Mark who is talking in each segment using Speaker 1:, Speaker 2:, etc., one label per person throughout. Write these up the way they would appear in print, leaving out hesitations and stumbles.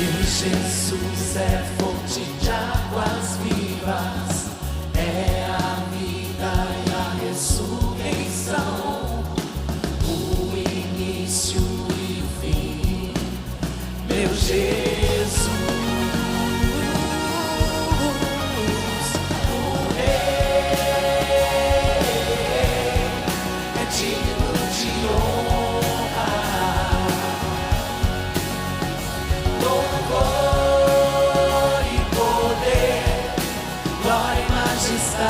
Speaker 1: Jesus é fonte de águas vivas, é a vida e a ressurreição, o início e o fim, meu Jesus, o Rei é digno de honra. Louvor e poder, glória e majestade,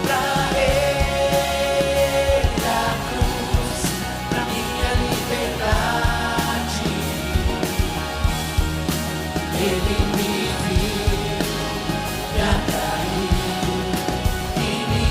Speaker 1: pra Ele a cruz, pra minha liberdade. Ele me viu, me atraiu e me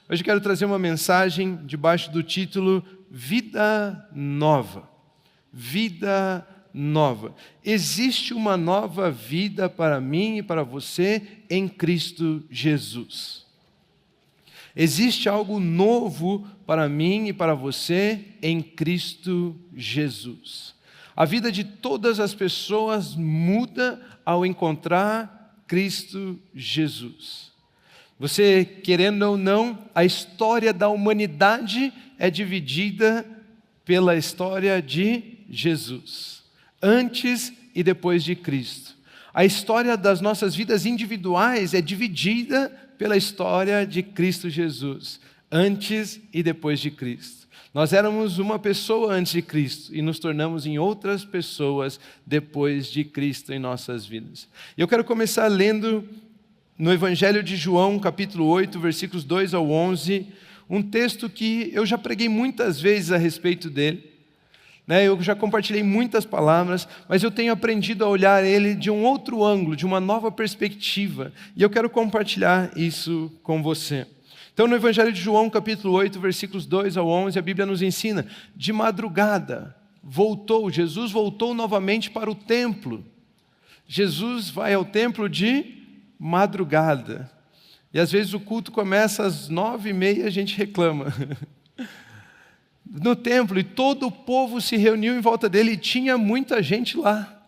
Speaker 2: Hoje eu quero trazer uma mensagem debaixo do título Vida Nova. Vida nova. Existe uma nova vida para mim e para você em Cristo Jesus. Existe algo novo para mim e para você em Cristo Jesus. A vida de todas as pessoas muda ao encontrar Cristo Jesus. Você, querendo ou não, a história da humanidade é dividida pela história de Jesus, antes e depois de Cristo. A história das nossas vidas individuais é dividida pela história de Cristo Jesus, antes e depois de Cristo. Nós éramos uma pessoa antes de Cristo e nos tornamos em outras pessoas depois de Cristo em nossas vidas. E eu quero começar lendo no Evangelho de João, capítulo 8, versículos 2 ao 11, um texto que eu já preguei muitas vezes a respeito dele. Eu já compartilhei muitas palavras, mas eu tenho aprendido a olhar ele de um outro ângulo, de uma nova perspectiva. E eu quero compartilhar isso com você. Então, no Evangelho de João, capítulo 8, versículos 2 ao 11, a Bíblia nos ensina: de madrugada, Jesus voltou novamente para o templo. Jesus vai ao templo de madrugada. E às vezes o culto começa às 9h30, a gente reclama. No templo, e todo o povo se reuniu em volta dele, e tinha muita gente lá.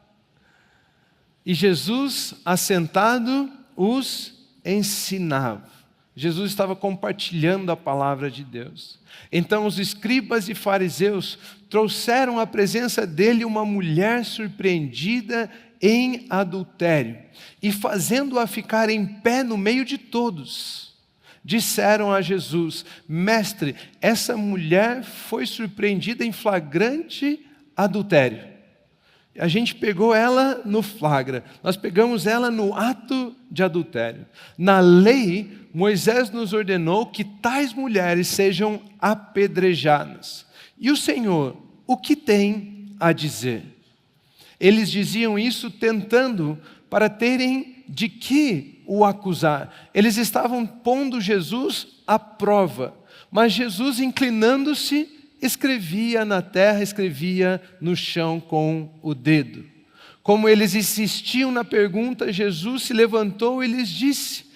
Speaker 2: E Jesus, assentado, os ensinava. Jesus estava compartilhando a palavra de Deus. Então os escribas e fariseus trouxeram à presença dele uma mulher surpreendida em adultério, e fazendo-a ficar em pé no meio de todos, disseram a Jesus: Mestre, essa mulher foi surpreendida em flagrante adultério. A gente pegou ela no flagra, nós pegamos ela no ato de adultério. Na lei, Moisés nos ordenou que tais mulheres sejam apedrejadas. E o Senhor, o que tem a dizer? Eles diziam isso tentando para terem de que o acusar. Eles estavam pondo Jesus à prova, mas Jesus, inclinando-se, escrevia na terra, escrevia no chão com o dedo. Como eles insistiam na pergunta, Jesus se levantou e lhes disse: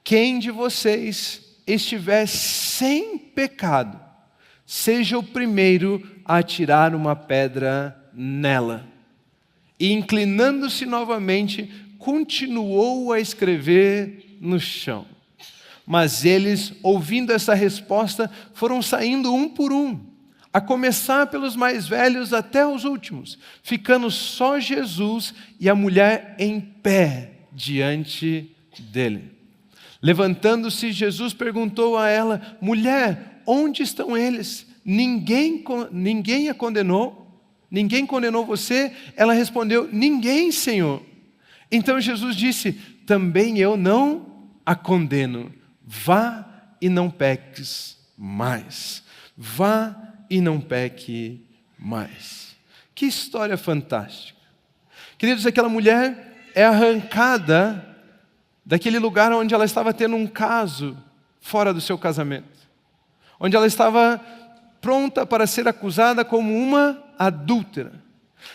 Speaker 2: quem de vocês estiver sem pecado, seja o primeiro a atirar uma pedra nela. E inclinando-se novamente, continuou a escrever no chão. Mas eles, ouvindo essa resposta, foram saindo um por um, a começar pelos mais velhos até os últimos, ficando só Jesus e a mulher em pé diante dele. Levantando-se, Jesus perguntou a ela: mulher, onde estão eles? Ninguém a condenou? Ninguém condenou você? Ela respondeu: ninguém, Senhor. Então Jesus disse: também eu não a condeno. Vá e não peques mais. Vá e não peque mais. Que história fantástica. Queridos, aquela mulher é arrancada daquele lugar onde ela estava tendo um caso fora do seu casamento. Onde ela estava pronta para ser acusada como uma adúltera.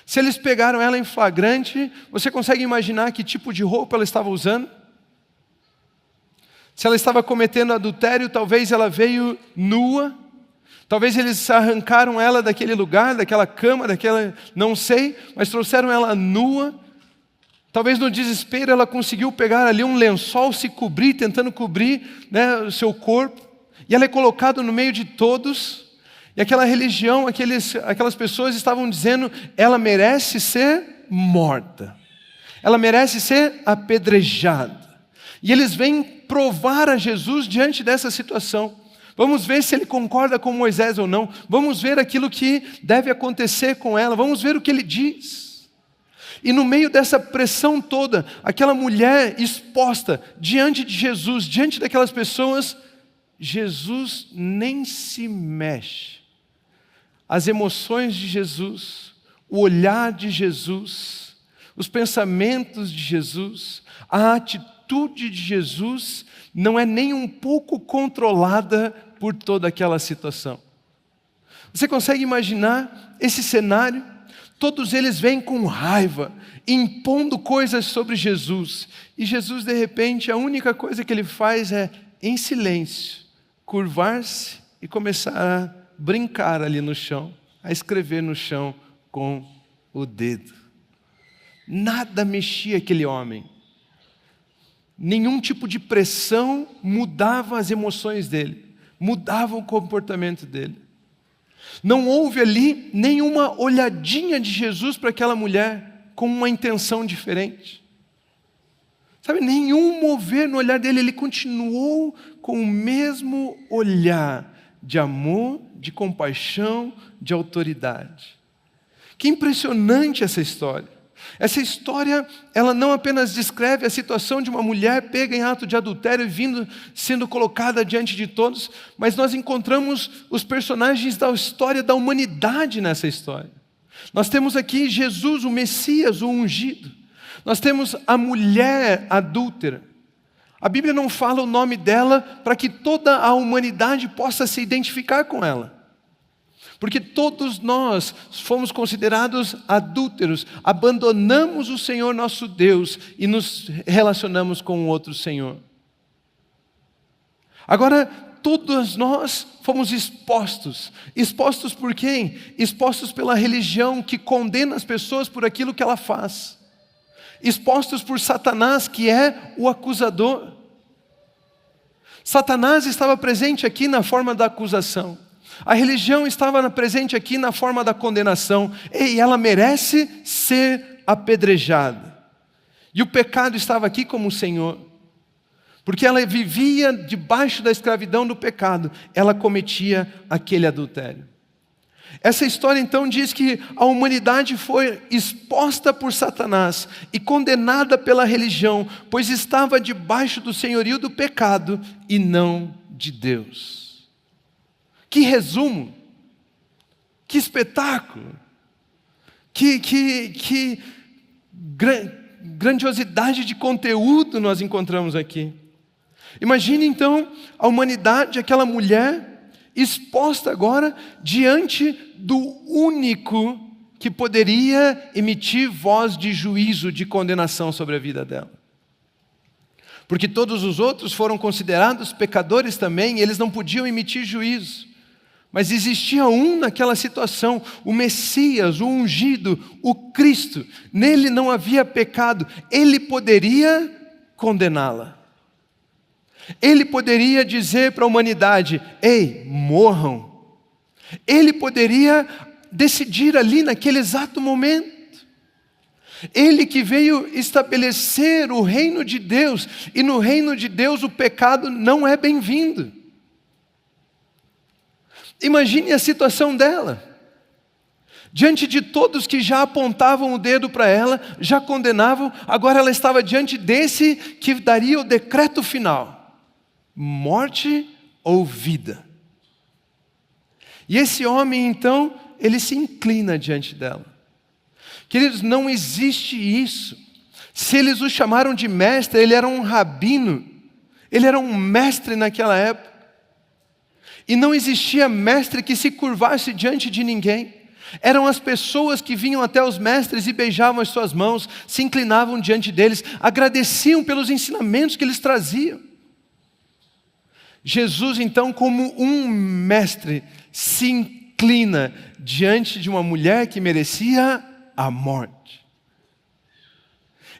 Speaker 2: Se eles pegaram ela em flagrante, você consegue imaginar que tipo de roupa ela estava usando? Se ela estava cometendo adultério, talvez ela veio nua. Talvez eles arrancaram ela daquele lugar, daquela cama, não sei, mas trouxeram ela nua. Talvez no desespero ela conseguiu pegar ali um lençol, se cobrir, tentando cobrir, né, o seu corpo. E ela é colocada no meio de todos. E aquela religião, aquelas pessoas estavam dizendo: ela merece ser morta. Ela merece ser apedrejada. E eles vêm provar a Jesus diante dessa situação. Vamos ver se ele concorda com Moisés ou não. Vamos ver aquilo que deve acontecer com ela. Vamos ver o que ele diz. E no meio dessa pressão toda, aquela mulher exposta diante de Jesus, diante daquelas pessoas, Jesus nem se mexe. As emoções de Jesus, o olhar de Jesus, os pensamentos de Jesus, a atitude de Jesus não é nem um pouco controlada por toda aquela situação. Você consegue imaginar esse cenário? Todos eles vêm com raiva, impondo coisas sobre Jesus. E Jesus, de repente, a única coisa que ele faz é, em silêncio, curvar-se e começar a brincar ali no chão, a escrever no chão com o dedo. Nada mexia aquele homem. Nenhum tipo de pressão mudava as emoções dele, mudava o comportamento dele. Não houve ali nenhuma olhadinha de Jesus para aquela mulher com uma intenção diferente. Sabe, nenhum mover no olhar dele, ele continuou com o mesmo olhar de amor, de compaixão, de autoridade. Que impressionante essa história. Essa história, ela não apenas descreve a situação de uma mulher pega em ato de adultério e sendo colocada diante de todos, mas nós encontramos os personagens da história da humanidade nessa história. Nós temos aqui Jesus, o Messias, o ungido. Nós temos a mulher adúltera. A Bíblia não fala o nome dela para que toda a humanidade possa se identificar com ela. Porque todos nós fomos considerados adúlteros, abandonamos o Senhor nosso Deus e nos relacionamos com outro Senhor. Agora, todos nós fomos expostos. Expostos por quem? Expostos pela religião que condena as pessoas por aquilo que ela faz. Expostos por Satanás, que é o acusador. Satanás estava presente aqui na forma da acusação. A religião estava presente aqui na forma da condenação. E ela merece ser apedrejada. E o pecado estava aqui como o Senhor. Porque ela vivia debaixo da escravidão do pecado. Ela cometia aquele adultério. Essa história então diz que a humanidade foi exposta por Satanás e condenada pela religião, pois estava debaixo do senhorio do pecado e não de Deus. Que resumo! Que espetáculo! Que grandiosidade de conteúdo nós encontramos aqui. Imagine então a humanidade, aquela mulher, exposta agora diante do único que poderia emitir voz de juízo, de condenação sobre a vida dela. Porque todos os outros foram considerados pecadores também, e eles não podiam emitir juízo. Mas existia um naquela situação, o Messias, o ungido, o Cristo. Nele não havia pecado, ele poderia condená-la. Ele poderia dizer para a humanidade: ei, morram. Ele poderia decidir ali naquele exato momento. Ele que veio estabelecer o reino de Deus, e no reino de Deus o pecado não é bem-vindo. Imagine a situação dela. Diante de todos que já apontavam o dedo para ela, já condenavam, agora ela estava diante desse que daria o decreto final: morte ou vida. E esse homem então, ele se inclina diante dela. Queridos, não existe isso. Se eles o chamaram de mestre, ele era um rabino, ele era um mestre naquela época. E não existia mestre que se curvasse diante de ninguém. Eram as pessoas que vinham até os mestres e beijavam as suas mãos, se inclinavam diante deles, agradeciam pelos ensinamentos que eles traziam. Jesus, então, como um mestre, se inclina diante de uma mulher que merecia a morte.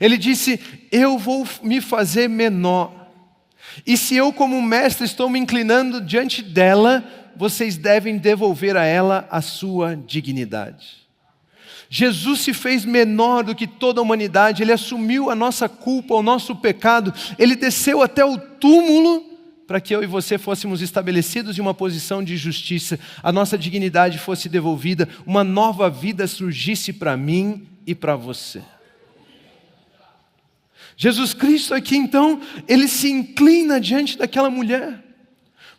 Speaker 2: Ele disse: eu vou me fazer menor. E se eu como mestre estou me inclinando diante dela, vocês devem devolver a ela a sua dignidade. Jesus se fez menor do que toda a humanidade, Ele assumiu a nossa culpa, o nosso pecado, Ele desceu até o túmulo para que eu e você fôssemos estabelecidos em uma posição de justiça, a nossa dignidade fosse devolvida, uma nova vida surgisse para mim e para você. Jesus Cristo aqui então, Ele se inclina diante daquela mulher,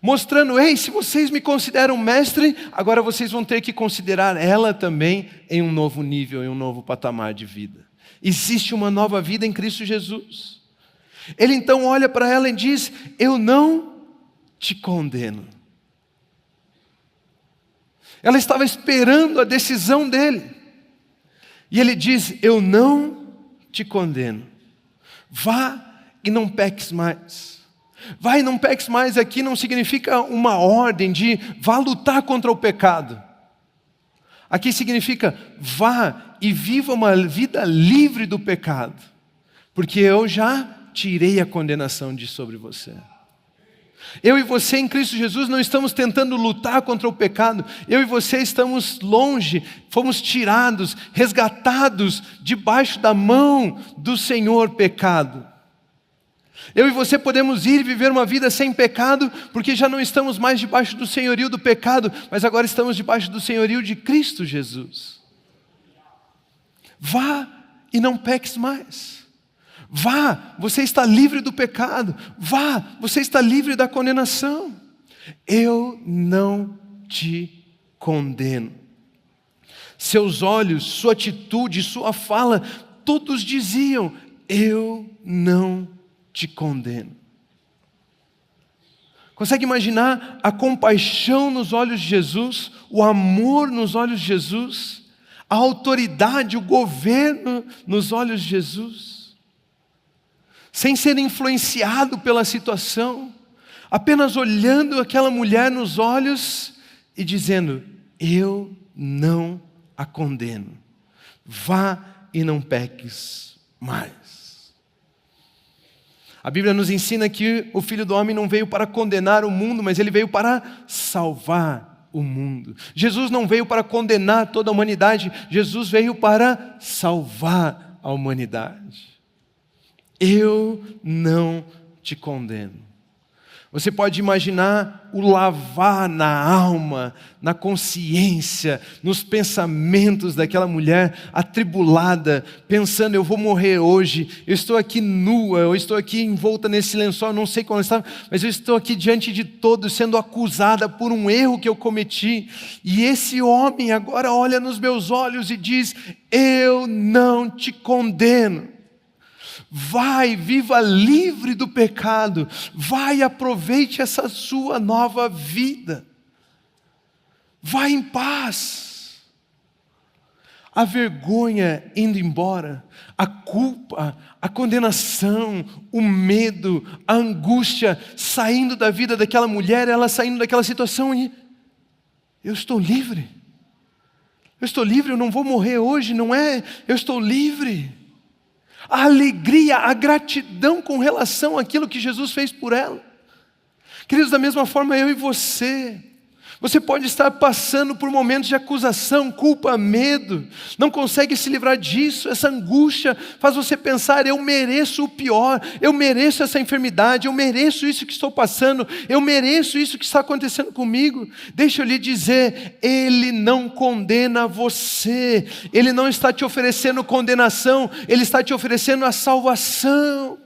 Speaker 2: mostrando: ei, se vocês me consideram mestre, agora vocês vão ter que considerar ela também em um novo nível, em um novo patamar de vida. Existe uma nova vida em Cristo Jesus. Ele então olha para ela e diz: eu não te condeno. Ela estava esperando a decisão dele. E ele diz: eu não te condeno. Vá e não peques mais. Vá e não peques mais aqui não significa uma ordem de vá lutar contra o pecado. Aqui significa vá e viva uma vida livre do pecado, porque eu já tirei a condenação de sobre você. Eu e você em Cristo Jesus não estamos tentando lutar contra o pecado. Eu e você estamos longe, fomos tirados, resgatados debaixo da mão do Senhor pecado. Eu e você podemos ir e viver uma vida sem pecado, porque já não estamos mais debaixo do senhorio do pecado, mas agora estamos debaixo do senhorio de Cristo Jesus. Vá e não peques mais. Vá, você está livre do pecado. Vá, você está livre da condenação. Eu não te condeno. Seus olhos, sua atitude, sua fala, todos diziam: eu não te condeno. Consegue imaginar a compaixão nos olhos de Jesus, o amor nos olhos de Jesus, a autoridade, o governo nos olhos de Jesus? Sem ser influenciado pela situação, apenas olhando aquela mulher nos olhos e dizendo: eu não a condeno. Vá e não peques mais. A Bíblia nos ensina que o Filho do Homem não veio para condenar o mundo, mas Ele veio para salvar o mundo. Jesus não veio para condenar toda a humanidade, Jesus veio para salvar a humanidade. Eu não te condeno. Você pode imaginar o lavar na alma, na consciência, nos pensamentos daquela mulher atribulada, pensando: eu vou morrer hoje, eu estou aqui nua, eu estou aqui envolta nesse lençol, eu não sei como estava, mas eu estou aqui diante de todos, sendo acusada por um erro que eu cometi. E esse homem agora olha nos meus olhos e diz: eu não te condeno. Vai, viva livre do pecado. Vai, aproveite essa sua nova vida. Vai em paz. A vergonha indo embora, a culpa, a condenação, o medo, a angústia saindo da vida daquela mulher, ela saindo daquela situação e eu estou livre. Eu estou livre, eu não vou morrer hoje, não é? Eu estou livre. A alegria, a gratidão com relação àquilo que Jesus fez por ela. Queridos, da mesma forma eu e você pode estar passando por momentos de acusação, culpa, medo, não consegue se livrar disso, essa angústia faz você pensar: eu mereço o pior, eu mereço essa enfermidade, eu mereço isso que estou passando, eu mereço isso que está acontecendo comigo. Deixa eu lhe dizer, Ele não condena você, Ele não está te oferecendo condenação, Ele está te oferecendo a salvação.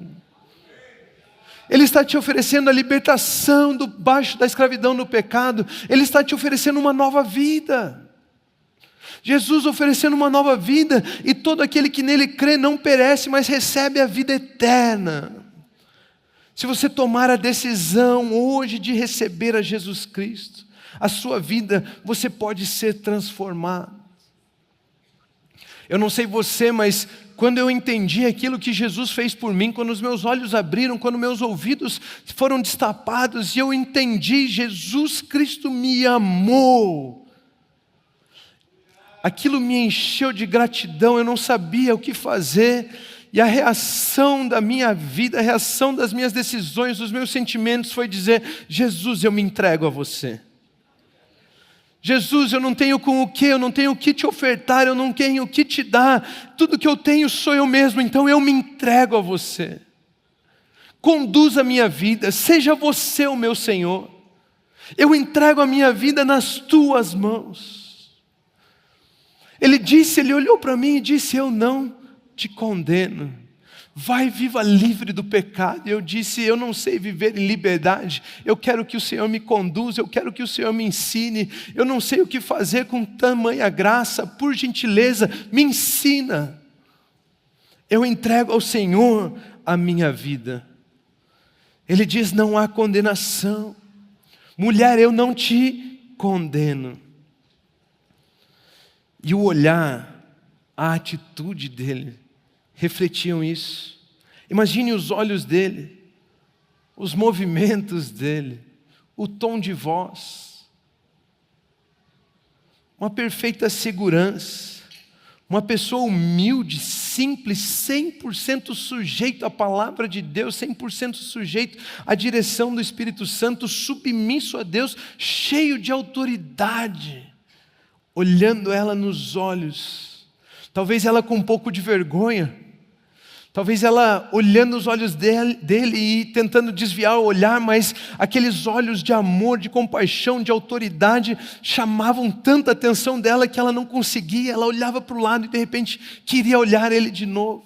Speaker 2: Ele está te oferecendo a libertação debaixo da escravidão do pecado. Ele está te oferecendo uma nova vida. Jesus oferecendo uma nova vida, e todo aquele que nele crê não perece, mas recebe a vida eterna. Se você tomar a decisão hoje de receber a Jesus Cristo, a sua vida, você pode ser transformado. Eu não sei você, mas quando eu entendi aquilo que Jesus fez por mim, quando os meus olhos abriram, quando meus ouvidos foram destapados e eu entendi, Jesus Cristo me amou, aquilo me encheu de gratidão, eu não sabia o que fazer, e a reação da minha vida, a reação das minhas decisões, dos meus sentimentos foi dizer: Jesus, eu me entrego a você. Jesus, eu não tenho com o que, eu não tenho o que te ofertar, eu não tenho o que te dar, tudo que eu tenho sou eu mesmo, então eu me entrego a você. Conduza a minha vida, seja você o meu Senhor. Eu entrego a minha vida nas tuas mãos. Ele olhou para mim e disse: eu não te condeno. Vai, viva livre do pecado. Eu disse: eu não sei viver em liberdade, eu quero que o Senhor me conduza, eu quero que o Senhor me ensine, eu não sei o que fazer com tamanha graça, por gentileza, me ensina. Eu entrego ao Senhor a minha vida. Ele diz: não há condenação. Mulher, eu não te condeno. E o olhar, a atitude dele refletiam isso. Imagine os olhos dele, os movimentos dele, o tom de voz, uma perfeita segurança, uma pessoa humilde, simples, 100% sujeito à palavra de Deus, 100% sujeito à direção do Espírito Santo, submisso a Deus, cheio de autoridade, olhando ela nos olhos, talvez ela com um pouco de vergonha, talvez ela olhando os olhos dele e tentando desviar o olhar, mas aqueles olhos de amor, de compaixão, de autoridade, chamavam tanta atenção dela que ela não conseguia, ela olhava para o lado e de repente queria olhar ele de novo.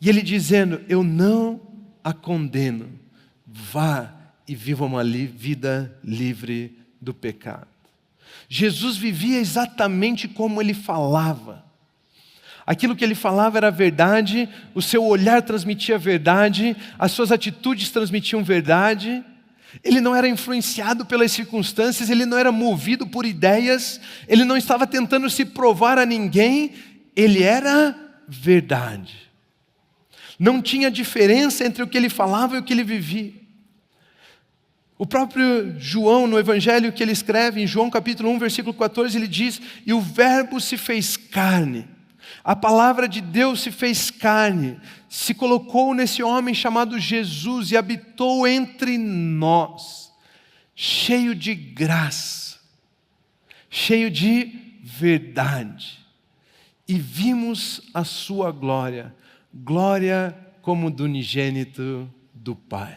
Speaker 2: E ele dizendo: eu não a condeno, vá e viva uma vida livre do pecado. Jesus vivia exatamente como ele falava. Aquilo que ele falava era verdade, o seu olhar transmitia verdade, as suas atitudes transmitiam verdade. Ele não era influenciado pelas circunstâncias, ele não era movido por ideias, ele não estava tentando se provar a ninguém, ele era verdade. Não tinha diferença entre o que ele falava e o que ele vivia. O próprio João, no evangelho que ele escreve, em João capítulo 1, versículo 14, ele diz: e o verbo se fez carne. A palavra de Deus se fez carne, se colocou nesse homem chamado Jesus e habitou entre nós, cheio de graça, cheio de verdade. E vimos a sua glória, glória como do unigênito do Pai.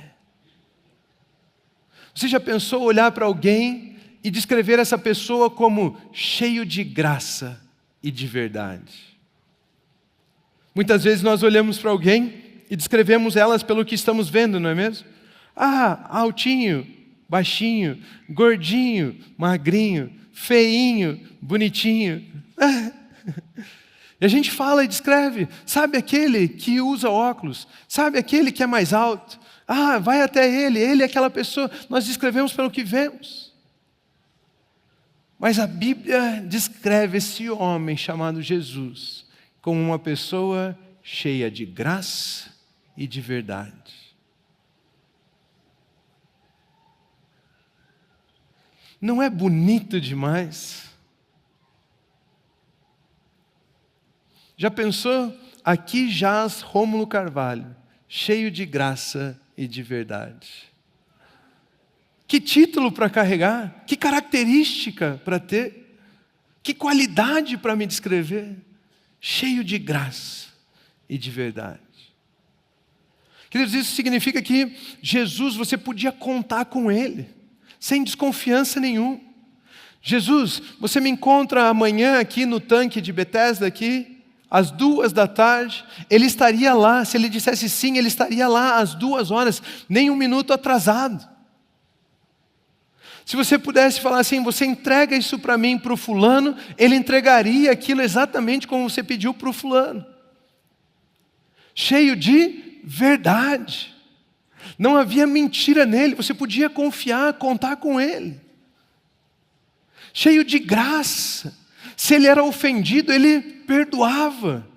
Speaker 2: Você já pensou olhar para alguém e descrever essa pessoa como cheio de graça e de verdade? Muitas vezes nós olhamos para alguém e descrevemos elas pelo que estamos vendo, não é mesmo? Altinho, baixinho, gordinho, magrinho, feinho, bonitinho. E a gente fala e descreve. Sabe aquele que usa óculos? Sabe aquele que é mais alto? Vai até ele é aquela pessoa. Nós descrevemos pelo que vemos. Mas a Bíblia descreve esse homem chamado Jesus como uma pessoa cheia de graça e de verdade. Não é bonito demais? Já pensou? Aqui jaz Rômulo Carvalho, cheio de graça e de verdade. Que título para carregar, que característica para ter, que qualidade para me descrever. Cheio de graça e de verdade. Queridos, isso significa que Jesus, você podia contar com Ele, sem desconfiança nenhuma. Jesus, você me encontra amanhã aqui no tanque de Betesda, aqui, às 14h, Ele estaria lá. Se Ele dissesse sim, Ele estaria lá às 14h, nem um minuto atrasado. Se você pudesse falar assim, você entrega isso para mim, para o fulano, ele entregaria aquilo exatamente como você pediu para o fulano. Cheio de verdade. Não havia mentira nele, você podia confiar, contar com ele. Cheio de graça. Se ele era ofendido, ele perdoava.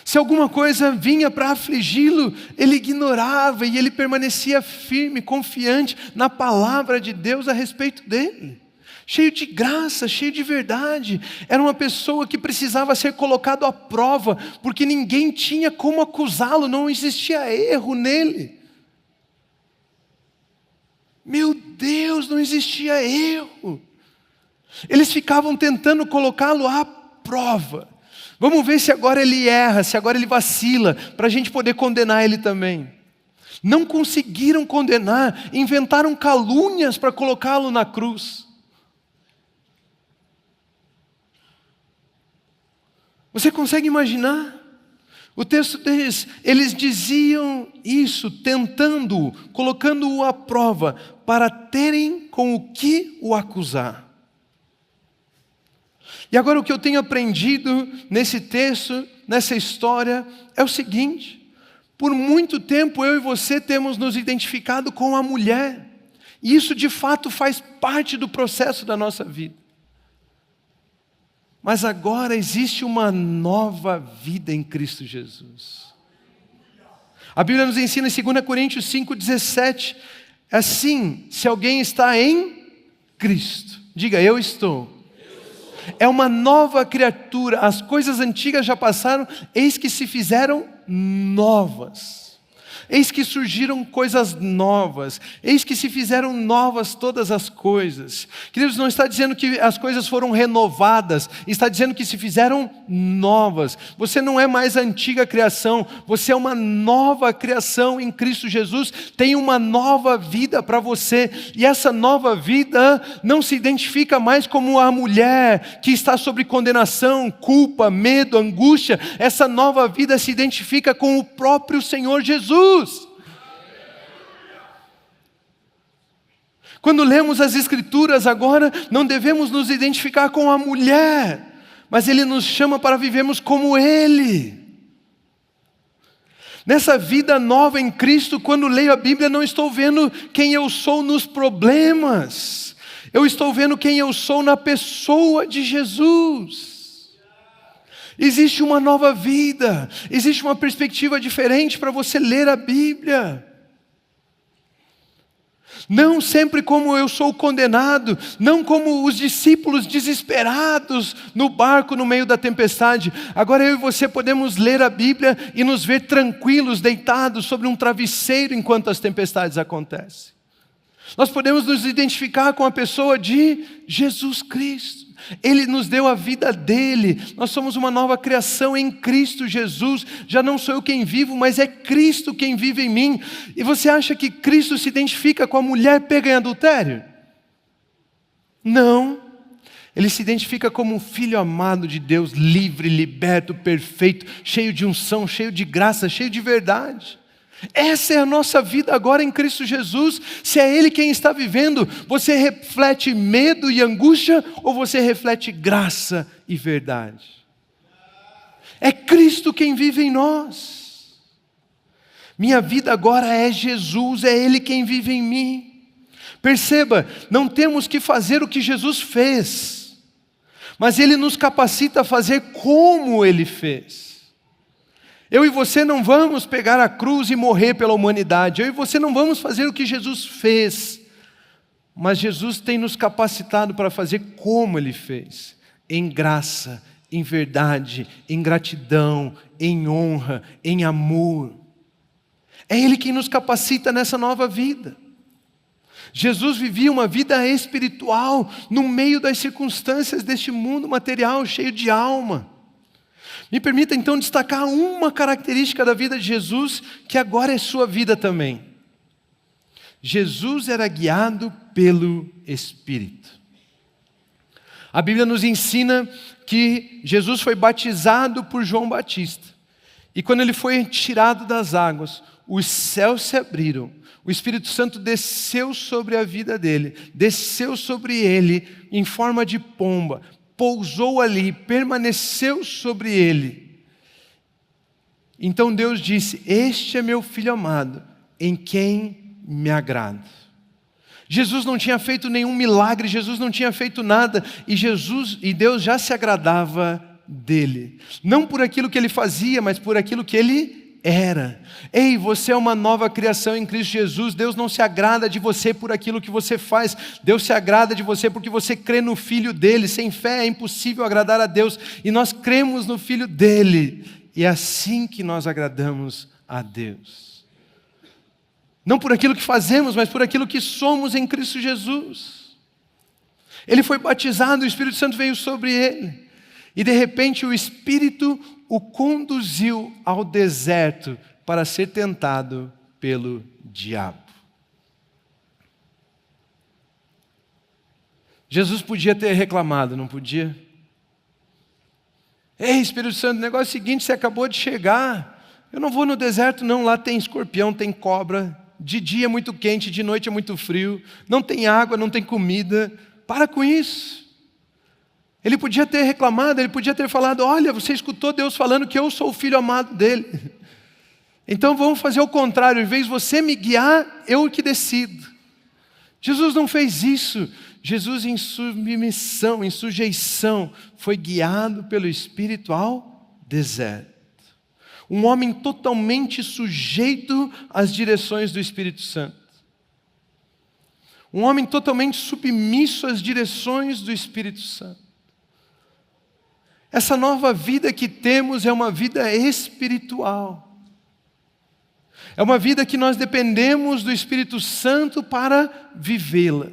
Speaker 2: Se alguma coisa vinha para afligi-lo, ele ignorava e ele permanecia firme, confiante na palavra de Deus a respeito dele. Cheio de graça, cheio de verdade. Era uma pessoa que precisava ser colocado à prova, porque ninguém tinha como acusá-lo, não existia erro nele. Meu Deus, não existia erro. Eles ficavam tentando colocá-lo à prova. Vamos ver se agora ele erra, se agora ele vacila, para a gente poder condenar ele também. Não conseguiram condenar, inventaram calúnias para colocá-lo na cruz. Você consegue imaginar? O texto diz, eles diziam isso, tentando-o, colocando-o à prova, para terem com o que o acusar. E agora o que eu tenho aprendido nesse texto, nessa história, é o seguinte: por muito tempo eu e você temos nos identificado com a mulher, e isso de fato faz parte do processo da nossa vida. Mas agora existe uma nova vida em Cristo Jesus. A Bíblia nos ensina em 2 Coríntios 5,17, assim, se alguém está em Cristo, diga, eu estou. É uma nova criatura, as coisas antigas já passaram, eis que se fizeram novas. Eis que surgiram coisas novas, eis que se fizeram novas todas as coisas. Queridos, não está dizendo que as coisas foram renovadas, está dizendo que se fizeram novas. Você não é mais a antiga criação, você é uma nova criação em Cristo Jesus, tem uma nova vida para você, e essa nova vida não se identifica mais como a mulher que está sob condenação, culpa, medo, angústia. Essa nova vida se identifica com o próprio Senhor Jesus. Quando lemos as Escrituras agora, não devemos nos identificar com a mulher, mas Ele nos chama para vivermos como Ele. Nessa vida nova em Cristo, quando leio a Bíblia, não estou vendo quem eu sou nos problemas, eu estou vendo quem eu sou na pessoa de Jesus. Existe uma nova vida, existe uma perspectiva diferente para você ler a Bíblia. Não sempre como eu sou condenado, não como os discípulos desesperados no barco no meio da tempestade. Agora eu e você podemos ler a Bíblia e nos ver tranquilos, deitados sobre um travesseiro enquanto as tempestades acontecem. Nós podemos nos identificar com a pessoa de Jesus Cristo. Ele nos deu a vida dele. Nós somos uma nova criação em Cristo Jesus. Já não sou eu quem vivo, mas é Cristo quem vive em mim. E você acha que Cristo se identifica com a mulher pega em adultério? Não. Ele se identifica como um filho amado de Deus, livre, liberto, perfeito, cheio de unção, cheio de graça, cheio de verdade. Essa é a nossa vida agora em Cristo Jesus. Se é Ele quem está vivendo, você reflete medo e angústia ou você reflete graça e verdade? É Cristo quem vive em nós. Minha vida agora é Jesus, é Ele quem vive em mim. Perceba, não temos que fazer o que Jesus fez, mas Ele nos capacita a fazer como Ele fez. Eu e você não vamos pegar a cruz e morrer pela humanidade. Eu e você não vamos fazer o que Jesus fez. Mas Jesus tem nos capacitado para fazer como Ele fez. Em graça, em verdade, em gratidão, em honra, em amor. É Ele quem nos capacita nessa nova vida. Jesus vivia uma vida espiritual no meio das circunstâncias deste mundo material cheio de alma. Me permita então destacar uma característica da vida de Jesus, que agora é sua vida também. Jesus era guiado pelo Espírito. A Bíblia nos ensina que Jesus foi batizado por João Batista. E quando ele foi tirado das águas, os céus se abriram. O Espírito Santo desceu sobre a vida dele, desceu sobre ele em forma de pomba, pousou ali, permaneceu sobre ele. Então Deus disse: este é meu filho amado, em quem me agrado. Jesus não tinha feito nenhum milagre, Jesus não tinha feito nada, e Deus já se agradava dele. Não por aquilo que ele fazia, mas por aquilo que ele era. Ei, você é uma nova criação em Cristo Jesus. Deus não se agrada de você por aquilo que você faz. Deus se agrada de você porque você crê no Filho dele. Sem fé é impossível agradar a Deus. E nós cremos no Filho dele. E é assim que nós agradamos a Deus. Não por aquilo que fazemos, mas por aquilo que somos em Cristo Jesus. Ele foi batizado, o Espírito Santo veio sobre ele. E de repente o Espírito o conduziu ao deserto para ser tentado pelo diabo. Jesus podia ter reclamado, não podia? Ei, Espírito Santo, o negócio é o seguinte, você acabou de chegar. Eu não vou no deserto não, lá tem escorpião, tem cobra. De dia é muito quente, de noite é muito frio. Não tem água, não tem comida. Para com isso. Ele podia ter reclamado, ele podia ter falado: olha, você escutou Deus falando que eu sou o filho amado dele. Então vamos fazer o contrário, em vez de você me guiar, eu que decido. Jesus não fez isso. Jesus em submissão, em sujeição, foi guiado pelo Espírito ao deserto. Um homem totalmente sujeito às direções do Espírito Santo. Um homem totalmente submisso às direções do Espírito Santo. Essa nova vida que temos é uma vida espiritual. É uma vida que nós dependemos do Espírito Santo para vivê-la.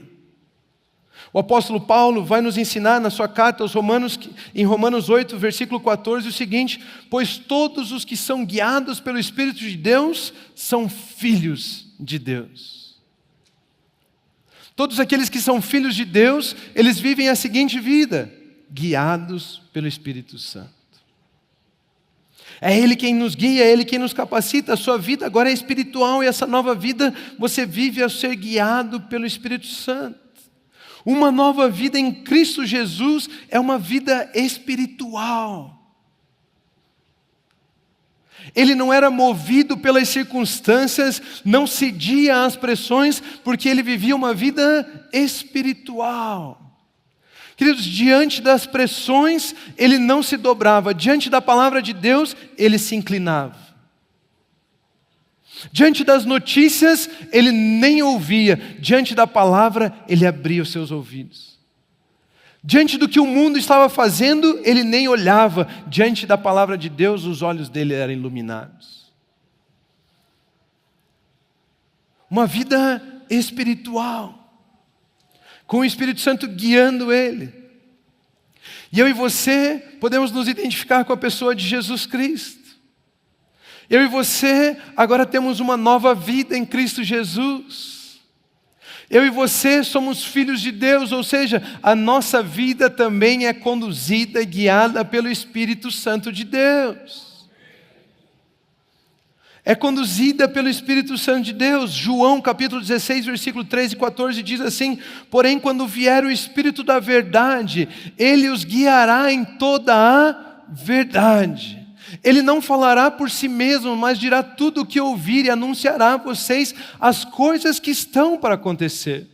Speaker 2: O apóstolo Paulo vai nos ensinar na sua carta aos Romanos, em Romanos 8, versículo 14, o seguinte: pois todos os que são guiados pelo Espírito de Deus são filhos de Deus. Todos aqueles que são filhos de Deus, eles vivem a seguinte vida: guiados pelo Espírito Santo. É Ele quem nos guia, é Ele quem nos capacita. A sua vida agora é espiritual e essa nova vida você vive ao ser guiado pelo Espírito Santo. Uma nova vida em Cristo Jesus é uma vida espiritual. Ele não era movido pelas circunstâncias, não cedia às pressões, porque ele vivia uma vida espiritual. Queridos, diante das pressões, ele não se dobrava. Diante da palavra de Deus, ele se inclinava. Diante das notícias, ele nem ouvia. Diante da palavra, ele abria os seus ouvidos. Diante do que o mundo estava fazendo, ele nem olhava. Diante da palavra de Deus, os olhos dele eram iluminados. Uma vida espiritual, com o Espírito Santo guiando ele. E eu e você podemos nos identificar com a pessoa de Jesus Cristo. Eu e você agora temos uma nova vida em Cristo Jesus. Eu e você somos filhos de Deus, ou seja, a nossa vida também é conduzida e guiada pelo Espírito Santo de Deus. É conduzida pelo Espírito Santo de Deus. João capítulo 16, versículo 13 e 14 diz assim: porém, quando vier o Espírito da verdade, Ele os guiará em toda a verdade. Ele não falará por si mesmo, mas dirá tudo o que ouvir e anunciará a vocês as coisas que estão para acontecer.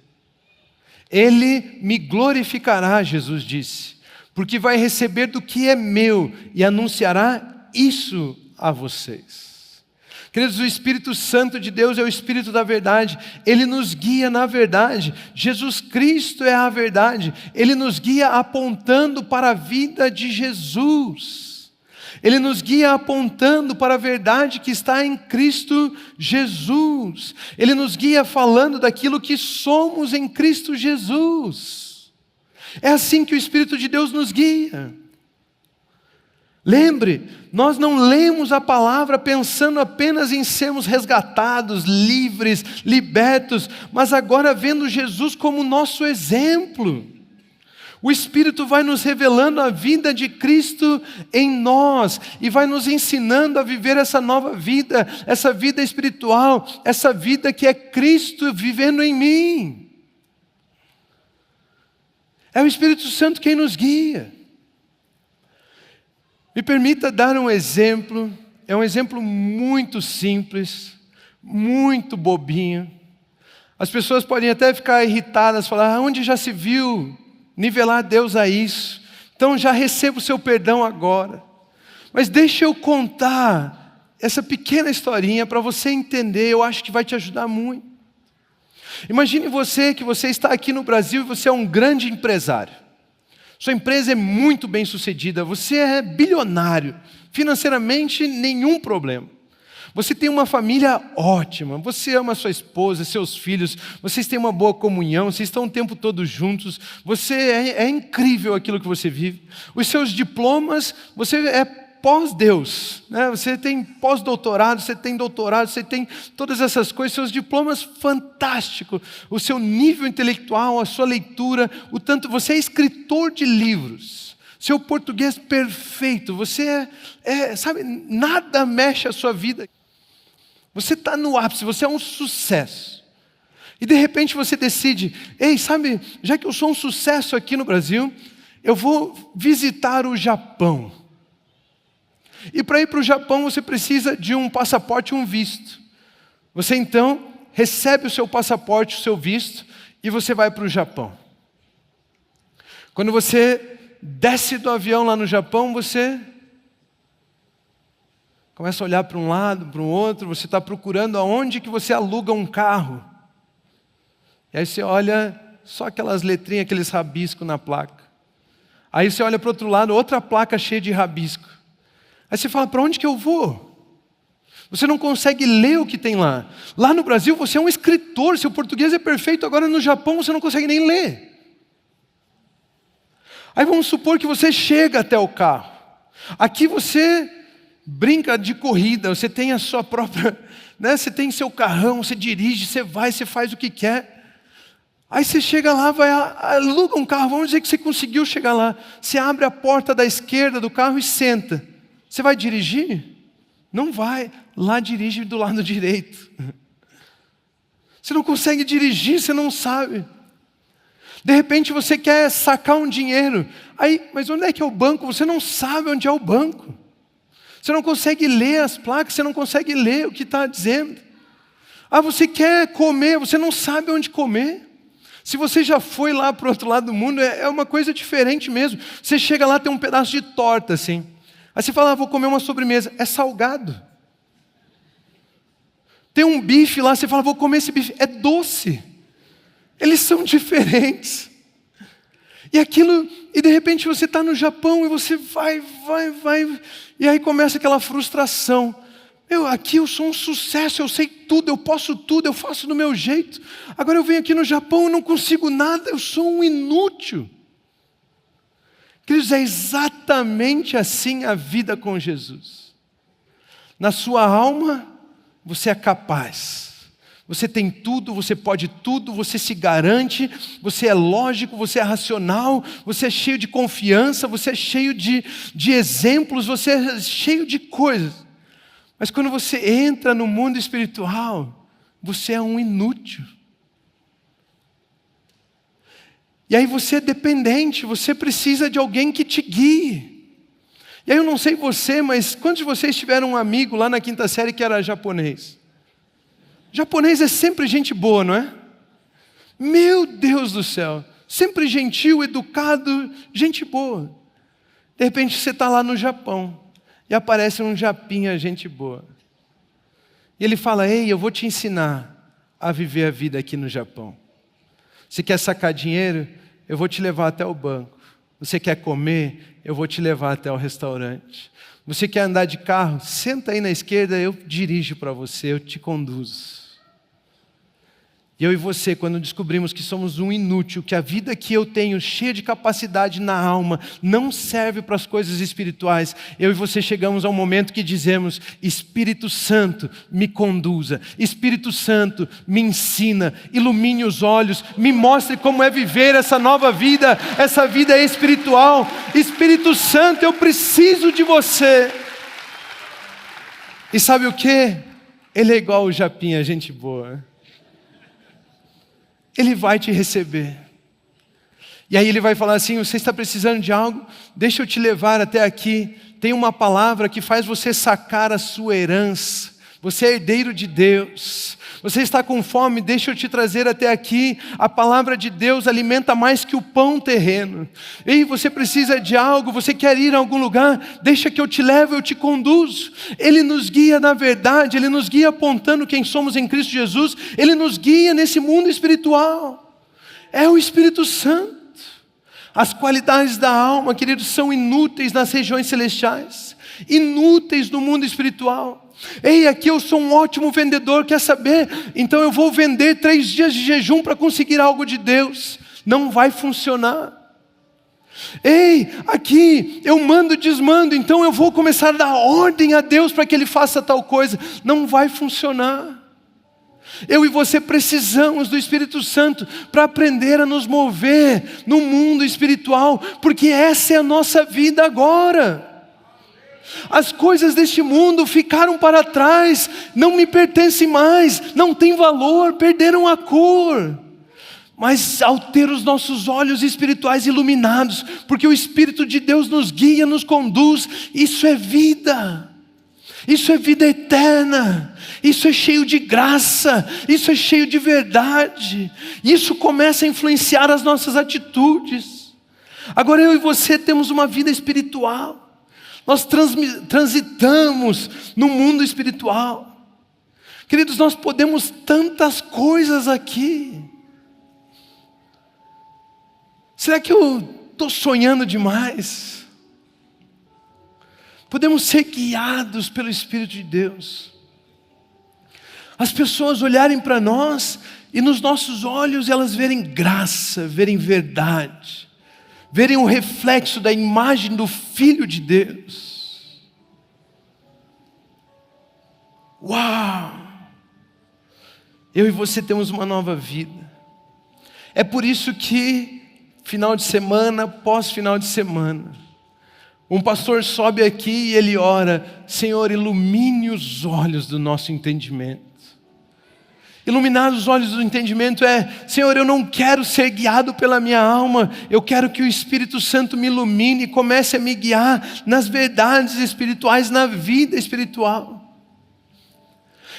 Speaker 2: Ele me glorificará, Jesus disse, porque vai receber do que é meu e anunciará isso a vocês. Queridos, o Espírito Santo de Deus é o Espírito da verdade. Ele nos guia na verdade. Jesus Cristo é a verdade. Ele nos guia apontando para a vida de Jesus. Ele nos guia apontando para a verdade que está em Cristo Jesus. Ele nos guia falando daquilo que somos em Cristo Jesus. É assim que o Espírito de Deus nos guia. Lembre, nós não lemos a palavra pensando apenas em sermos resgatados, livres, libertos, mas agora vendo Jesus como nosso exemplo. O Espírito vai nos revelando a vida de Cristo em nós e vai nos ensinando a viver essa nova vida, essa vida espiritual, essa vida que é Cristo vivendo em mim. É o Espírito Santo quem nos guia. Me permita dar um exemplo, é um exemplo muito simples, muito bobinho. As pessoas podem até ficar irritadas, falar: onde já se viu nivelar Deus a isso? Então já recebo o seu perdão agora. Mas deixa eu contar essa pequena historinha para você entender, eu acho que vai te ajudar muito. Imagine você que você está aqui no Brasil e você é um grande empresário. Sua empresa é muito bem sucedida, você é bilionário, financeiramente nenhum problema. Você tem uma família ótima, você ama sua esposa, seus filhos, vocês têm uma boa comunhão, vocês estão o tempo todo juntos, é incrível aquilo que você vive. Os seus diplomas, você é pós-Deus, né? Você tem pós-doutorado, você tem doutorado, você tem todas essas coisas, seus diplomas fantásticos, o seu nível intelectual, a sua leitura, o tanto você é escritor de livros, seu português perfeito, você sabe, nada mexe a sua vida, você está no ápice, você é um sucesso. E de repente você decide: ei, sabe, já que eu sou um sucesso aqui no Brasil, eu vou visitar o Japão. E para ir para o Japão você precisa de um passaporte e um visto. Você então recebe o seu passaporte, o seu visto, e você vai para o Japão. Quando você desce do avião lá no Japão, você começa a olhar para um lado, para o outro, você está procurando aonde que você aluga um carro. E aí você olha só aquelas letrinhas, aqueles rabiscos na placa. Aí você olha para o outro lado, outra placa cheia de rabisco. Aí você fala: para onde que eu vou? Você não consegue ler o que tem lá. Lá no Brasil você é um escritor, seu português é perfeito, agora no Japão você não consegue nem ler. Aí vamos supor que você chega até o carro. Aqui você brinca de corrida, você tem a sua própria, né? Você tem seu carrão, você dirige, você vai, você faz o que quer. Aí você chega lá, aluga um carro, vamos dizer que você conseguiu chegar lá. Você abre a porta da esquerda do carro e senta. Você vai dirigir? Não vai. Lá dirige do lado direito. Você não consegue dirigir, você não sabe. De repente você quer sacar um dinheiro. Aí, mas onde é que é o banco? Você não sabe onde é o banco. Você não consegue ler as placas, você não consegue ler o que está dizendo. Ah, você quer comer, você não sabe onde comer. Se você já foi lá para o outro lado do mundo, é uma coisa diferente mesmo. Você chega lá, tem um pedaço de torta assim. Aí você fala: vou comer uma sobremesa. É salgado. Tem um bife lá, você fala: vou comer esse bife. É doce. Eles são diferentes. E de repente você está no Japão e você vai. E aí começa aquela frustração. Aqui eu sou um sucesso, eu sei tudo, eu posso tudo, eu faço do meu jeito. Agora eu venho aqui no Japão e não consigo nada, eu sou um inútil. Queridos, é exatamente assim a vida com Jesus. Na sua alma, você é capaz. Você tem tudo, você pode tudo, você se garante, você é lógico, você é racional, você é cheio de confiança, você é cheio de exemplos, você é cheio de coisas. Mas quando você entra no mundo espiritual, você é um inútil. E aí você é dependente, você precisa de alguém que te guie. E aí eu não sei você, mas quantos de vocês tiveram um amigo lá na quinta série que era japonês? Japonês é sempre gente boa, não é? Meu Deus do céu, sempre gentil, educado, gente boa. De repente você está lá no Japão e aparece um japinha, gente boa. E ele fala: ei, eu vou te ensinar a viver a vida aqui no Japão. Você quer sacar dinheiro? Eu vou te levar até o banco. Você quer comer? Eu vou te levar até o restaurante. Você quer andar de carro? Senta aí na esquerda, eu dirijo para você, eu te conduzo. E eu e você, quando descobrimos que somos um inútil, que a vida que eu tenho, cheia de capacidade na alma, não serve para as coisas espirituais, eu e você chegamos ao momento que dizemos: Espírito Santo, me conduza. Espírito Santo, me ensina, ilumine os olhos, me mostre como é viver essa nova vida, essa vida espiritual. Espírito Santo, eu preciso de você. E sabe o que? Ele é igual o japinha, gente boa. Ele vai te receber. E aí ele vai falar assim: você está precisando de algo? Deixa eu te levar até aqui. Tem uma palavra que faz você sacar a sua herança. Você é herdeiro de Deus. Você está com fome? Deixa eu te trazer até aqui. A palavra de Deus alimenta mais que o pão terreno. Ei, você precisa de algo? Você quer ir a algum lugar? Deixa que eu te levo, eu te conduzo. Ele nos guia na verdade. Ele nos guia apontando quem somos em Cristo Jesus. Ele nos guia nesse mundo espiritual. É o Espírito Santo. As qualidades da alma, queridos, são inúteis nas regiões celestiais. Inúteis no mundo espiritual. Ei, aqui eu sou um ótimo vendedor, quer saber? Então eu vou vender 3 dias de jejum para conseguir algo de Deus. Não vai funcionar. Ei, aqui eu mando e desmando, então eu vou começar a dar ordem a Deus para que Ele faça tal coisa. Não vai funcionar. Eu e você precisamos do Espírito Santo para aprender a nos mover no mundo espiritual, porque essa é a nossa vida agora. As coisas deste mundo ficaram para trás, não me pertencem mais, não têm valor, perderam a cor. Mas ao ter os nossos olhos espirituais iluminados, porque o Espírito de Deus nos guia, nos conduz, isso é vida. Isso é vida eterna, isso é cheio de graça, isso é cheio de verdade. Isso começa a influenciar as nossas atitudes. Agora eu e você temos uma vida espiritual. Nós transitamos no mundo espiritual. Queridos, nós podemos tantas coisas aqui. Será que eu estou sonhando demais? Podemos ser guiados pelo Espírito de Deus. As pessoas olharem para nós e nos nossos olhos elas verem graça, verem verdade, verem o reflexo da imagem do Filho de Deus. Uau! Eu e você temos uma nova vida. É por isso que final de semana, pós final de semana, um pastor sobe aqui e ele ora: Senhor, ilumine os olhos do nosso entendimento. Iluminar os olhos do entendimento é: Senhor, eu não quero ser guiado pela minha alma, eu quero que o Espírito Santo me ilumine e comece a me guiar nas verdades espirituais, na vida espiritual.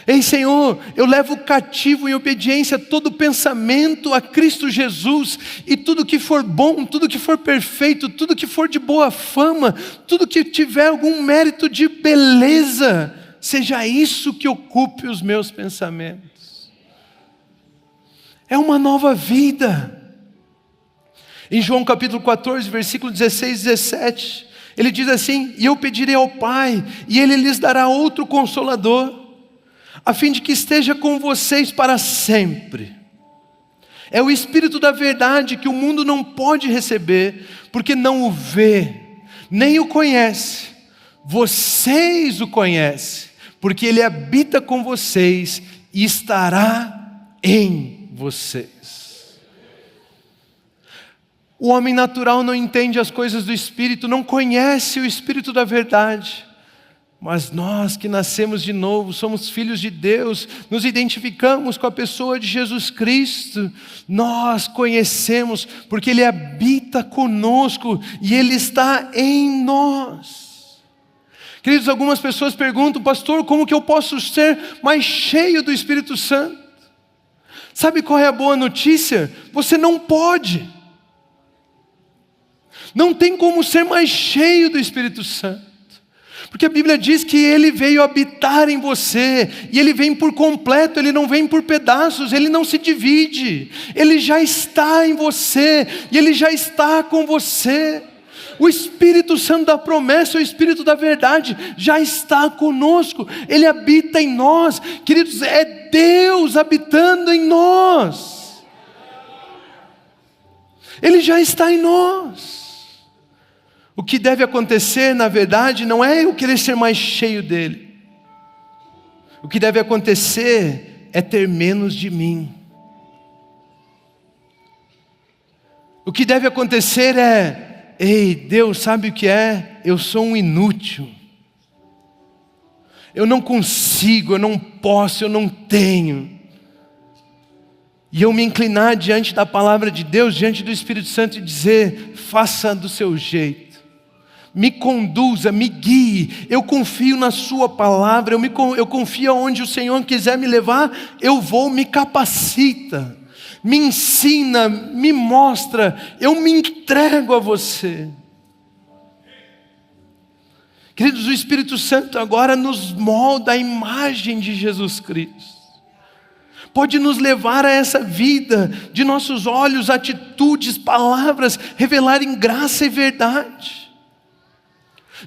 Speaker 2: Ei, Senhor, eu levo cativo em obediência todo pensamento a Cristo Jesus, e tudo que for bom, tudo que for perfeito, tudo que for de boa fama, tudo que tiver algum mérito de beleza, seja isso que ocupe os meus pensamentos. É uma nova vida. Em João capítulo 14, versículo 16 e 17, ele diz assim: e eu pedirei ao Pai, e Ele lhes dará outro Consolador, a fim de que esteja com vocês para sempre. É o Espírito da verdade que o mundo não pode receber, porque não o vê, nem o conhece. Vocês o conhecem, porque Ele habita com vocês e estará em vocês. O homem natural não entende as coisas do Espírito, não conhece o Espírito da verdade. Mas nós que nascemos de novo, somos filhos de Deus, nos identificamos com a pessoa de Jesus Cristo, nós conhecemos, porque Ele habita conosco e Ele está em nós. Queridos, algumas pessoas perguntam: pastor, como que eu posso ser mais cheio do Espírito Santo? Sabe qual é a boa notícia? Você não pode. Não tem como ser mais cheio do Espírito Santo. Porque a Bíblia diz que Ele veio habitar em você, e Ele vem por completo, Ele não vem por pedaços, Ele não se divide, Ele já está em você, e Ele já está com você. O Espírito Santo da promessa, o Espírito da verdade, já está conosco, Ele habita em nós. Queridos, é Deus habitando em nós, Ele já está em nós. O que deve acontecer, na verdade, não é eu querer ser mais cheio dele. O que deve acontecer é ter menos de mim. O que deve acontecer é: ei, Deus, sabe o que é? Eu sou um inútil. Eu não consigo, eu não posso, eu não tenho. E eu me inclinar diante da palavra de Deus, diante do Espírito Santo e dizer: faça do seu jeito. Me conduza, me guie, eu confio na sua palavra, eu confio aonde o Senhor quiser me levar, eu vou, me capacita, me ensina, me mostra, eu me entrego a você. Queridos, o Espírito Santo agora nos molda a imagem de Jesus Cristo. Pode nos levar a essa vida, de nossos olhos, atitudes, palavras, revelarem graça e verdade.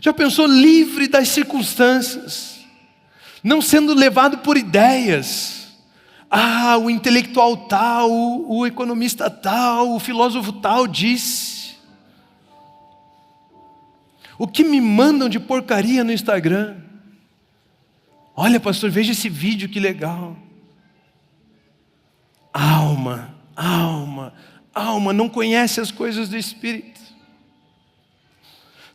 Speaker 2: Já pensou, livre das circunstâncias, não sendo levado por ideias? Ah, o intelectual tal, o economista tal, o filósofo tal disse. O que me mandam de porcaria no Instagram? Olha, pastor, veja esse vídeo, que legal. Alma não conhece as coisas do Espírito.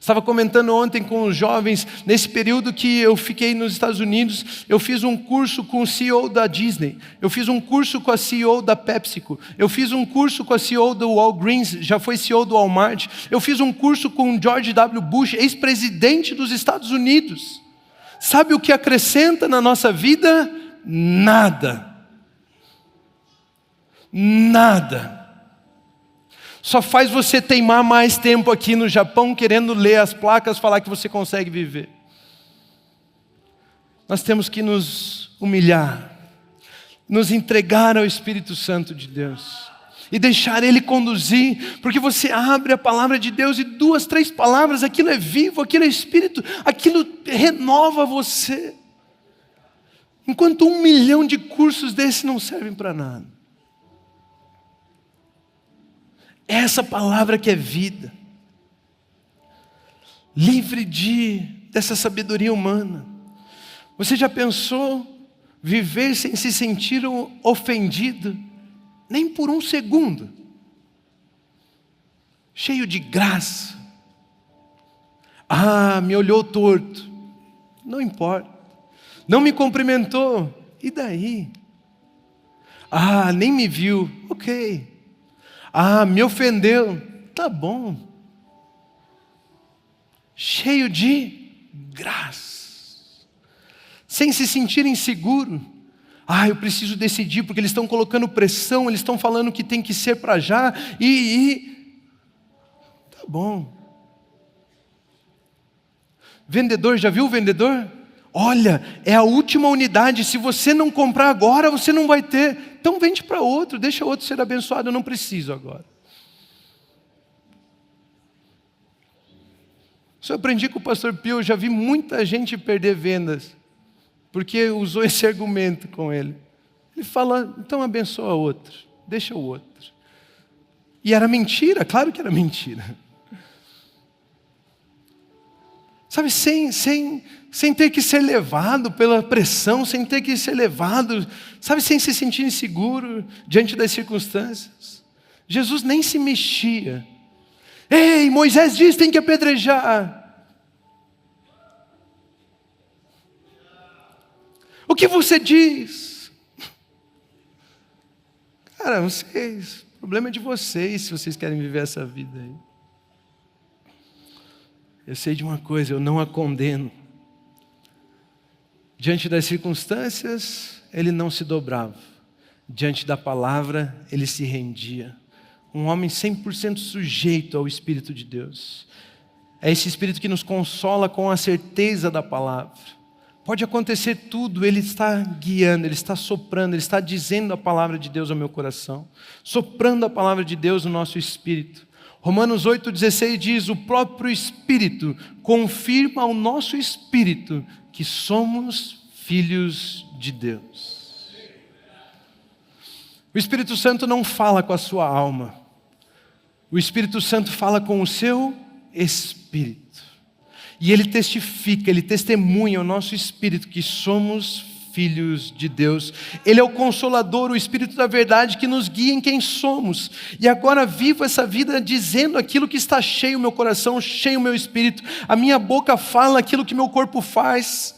Speaker 2: Estava comentando ontem com os jovens, nesse período que eu fiquei nos Estados Unidos, eu fiz um curso com o CEO da Disney, eu fiz um curso com a CEO da PepsiCo, eu fiz um curso com a CEO do Walgreens, já foi CEO do Walmart, eu fiz um curso com o George W. Bush, ex-presidente dos Estados Unidos. Sabe o que acrescenta na nossa vida? Nada. Nada. Só faz você teimar mais tempo aqui no Japão, querendo ler as placas, falar que você consegue viver. Nós temos que nos humilhar, nos entregar ao Espírito Santo de Deus e deixar Ele conduzir, porque você abre a palavra de Deus e 2, 3 palavras, aquilo é vivo, aquilo é Espírito, aquilo renova você. Enquanto 1 milhão de cursos desses não servem para nada. Essa palavra que é vida, livre dessa sabedoria humana. Você já pensou viver sem se sentir ofendido, nem por um segundo? Cheio de graça. Ah, me olhou torto. Não importa. Não me cumprimentou. E daí? Ah, nem me viu. Ok. Ah, me ofendeu. Tá bom. Cheio de graça. Sem se sentir inseguro. Ah, eu preciso decidir porque eles estão colocando pressão, eles estão falando que tem que ser para já. Tá bom. Vendedor, já viu o vendedor? Olha, é a última unidade, se você não comprar agora, você não vai ter. Então vende para outro, deixa outro ser abençoado, eu não preciso agora. Isso eu aprendi com o pastor Pio, eu já vi muita gente perder vendas, porque usou esse argumento com ele. Ele fala, então abençoa outro, deixa o outro. E era mentira, claro que era mentira. Sabe, sem ter que ser levado pela pressão, sem ter que ser levado, sabe, sem se sentir inseguro diante das circunstâncias. Jesus nem se mexia. Ei, Moisés diz que tem que apedrejar. O que você diz? Cara, o problema é de vocês, se vocês querem viver essa vida aí. Eu sei de uma coisa, eu não a condeno. Diante das circunstâncias, ele não se dobrava. Diante da palavra, ele se rendia. Um homem 100% sujeito ao Espírito de Deus. É esse Espírito que nos consola com a certeza da palavra. Pode acontecer tudo, ele está guiando, ele está soprando, ele está dizendo a palavra de Deus ao meu coração. Soprando a palavra de Deus no nosso espírito. Romanos 8,16 diz, o próprio Espírito confirma ao nosso espírito que somos filhos de Deus. O Espírito Santo não fala com a sua alma. O Espírito Santo fala com o seu espírito. E ele testifica, ele testemunha ao nosso espírito que somos filhos de Deus. Ele é o Consolador, o Espírito da verdade que nos guia em quem somos. E agora vivo essa vida dizendo aquilo que está cheio o meu coração, cheio o meu espírito. A minha boca fala aquilo que meu corpo faz.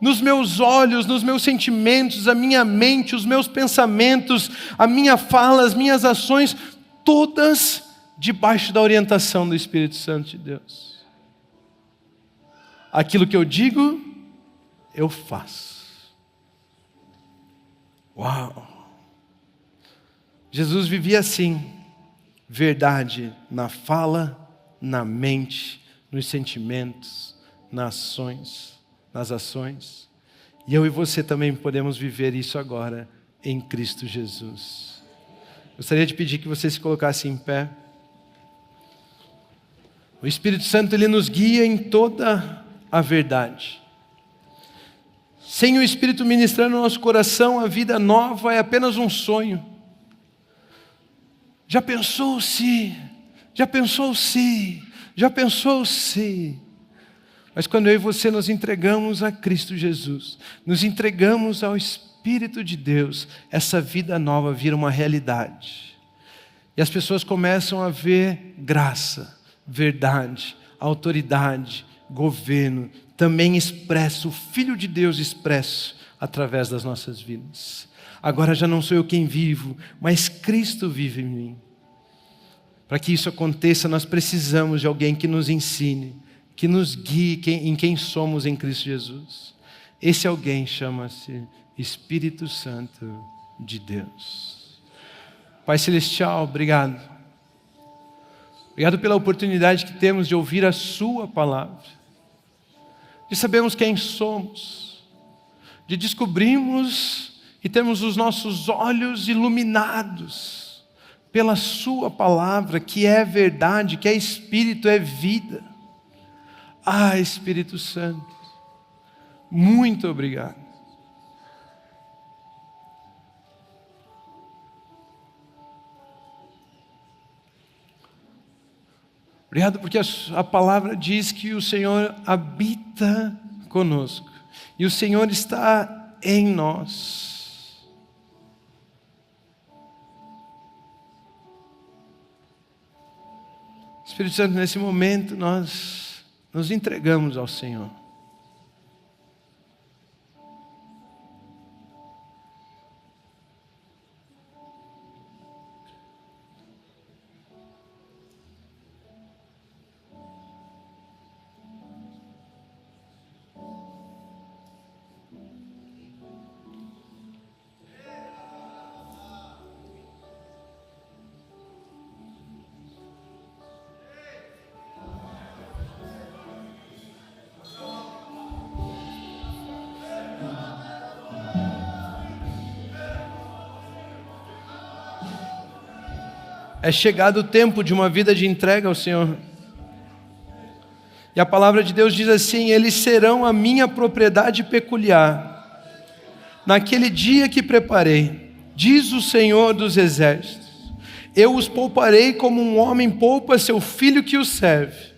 Speaker 2: Nos meus olhos, nos meus sentimentos, a minha mente, os meus pensamentos, a minha fala, as minhas ações, todas debaixo da orientação do Espírito Santo de Deus. Aquilo que eu digo, eu faço. Uau! Jesus vivia assim, verdade na fala, na mente, nos sentimentos, nas ações. E eu e você também podemos viver isso agora em Cristo Jesus. Gostaria de pedir que você se colocasse em pé. O Espírito Santo, ele nos guia em toda a verdade. Sem o Espírito ministrando no nosso coração, a vida nova é apenas um sonho. Já pensou se? Mas quando eu e você nos entregamos a Cristo Jesus, nos entregamos ao Espírito de Deus, essa vida nova vira uma realidade. E as pessoas começam a ver graça, verdade, autoridade, governo, também expresso, o Filho de Deus expresso através das nossas vidas. Agora já não sou eu quem vivo, mas Cristo vive em mim. Para que isso aconteça, nós precisamos de alguém que nos ensine, que nos guie em quem somos em Cristo Jesus. Esse alguém chama-se Espírito Santo de Deus. Pai Celestial, obrigado. Obrigado pela oportunidade que temos de ouvir a sua palavra. De sabermos quem somos. De descobrirmos e termos os nossos olhos iluminados pela sua palavra, que é verdade, que é Espírito, é vida. Ah, Espírito Santo, muito obrigado. Obrigado porque a palavra diz que o Senhor habita conosco. E o Senhor está em nós. Espírito Santo, nesse momento nós nos entregamos ao Senhor. É chegado o tempo de uma vida de entrega ao Senhor. E a palavra de Deus diz assim: eles serão a minha propriedade peculiar. Naquele dia que preparei, diz o Senhor dos Exércitos: eu os pouparei como um homem poupa seu filho que o serve.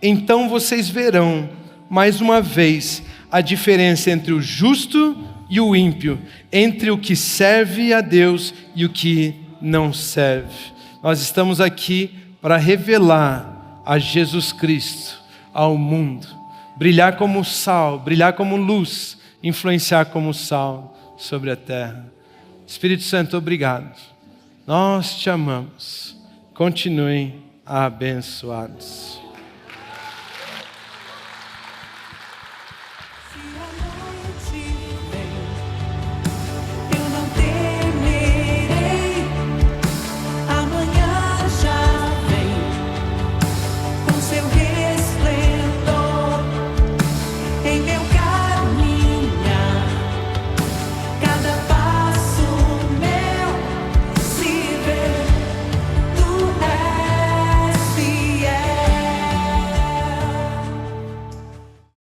Speaker 2: Então vocês verão, mais uma vez, a diferença entre o justo e o ímpio, entre o que serve a Deus e o que não serve. Nós estamos aqui para revelar a Jesus Cristo ao mundo, brilhar como sal, brilhar como luz, influenciar como sal sobre a terra. Espírito Santo, obrigado. Nós te amamos. Continuem abençoados.